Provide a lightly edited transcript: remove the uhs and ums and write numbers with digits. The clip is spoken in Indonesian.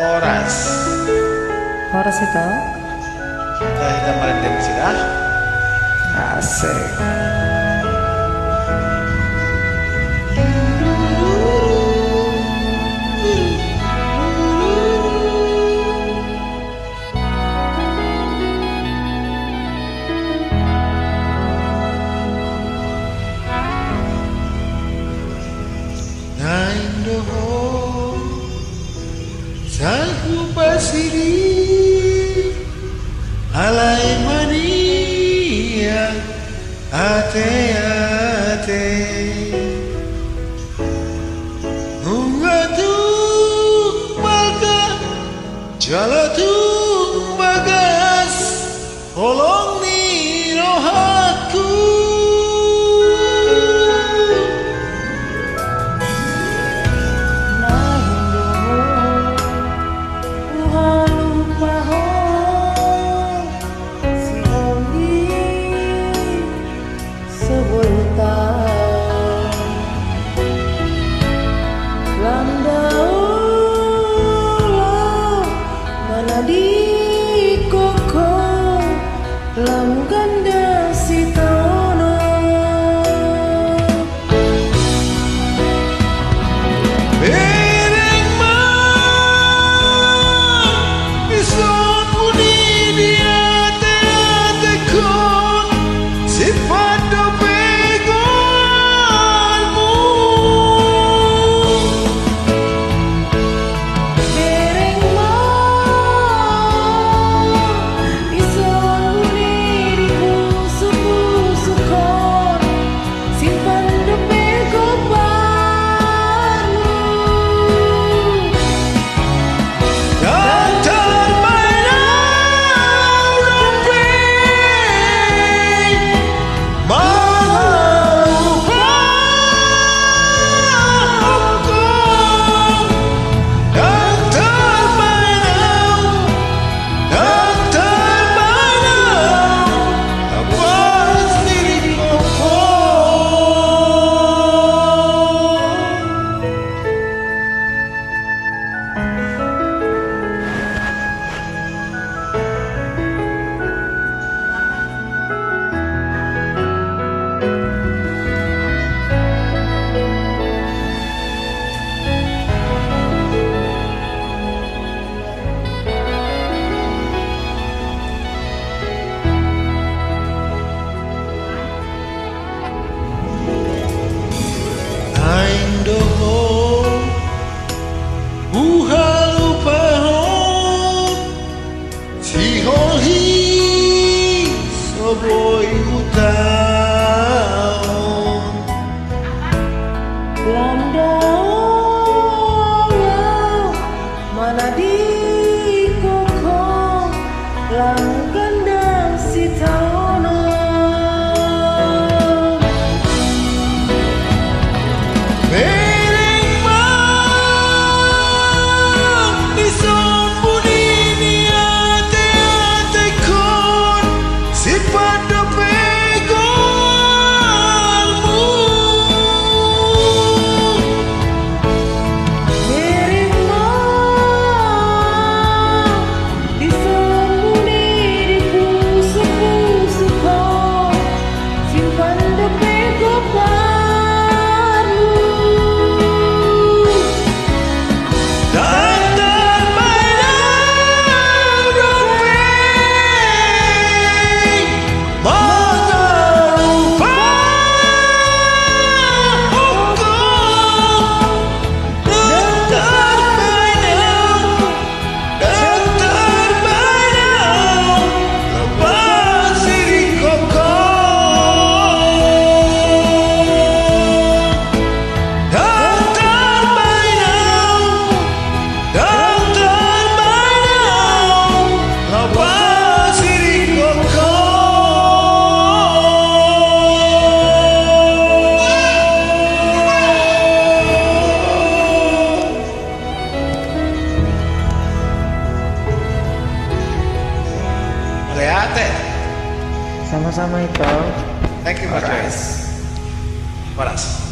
Horas. Horas itu? Kita meritim sudah. Asik. Naindoho salku pasiri alai mania ate ate ungatu maka jalatu bagas olong ni rohaku. Langganda si tono Bereng man ison muni di ate kon sifat dopegonmu. Bereng man ison muni di busuk-busukon simpan dopego parmu. Dan termainau dompet malupa aku. Dan termainau lepas diriku. Naindoho buhalu pahon sihohi soboi utaon Landau mana di koko langganda si tono Bereng man ison muni di ate kon sifat dopegonmu. Bereng man ison muni di busuk-busukon simpan dopego parmu. Dan termainau dompet malupa aku. Dan termainau lepas diriku. Dan termainau lepas diriku. Lihat Sama-sama itu. Thank you, Mas. Horas.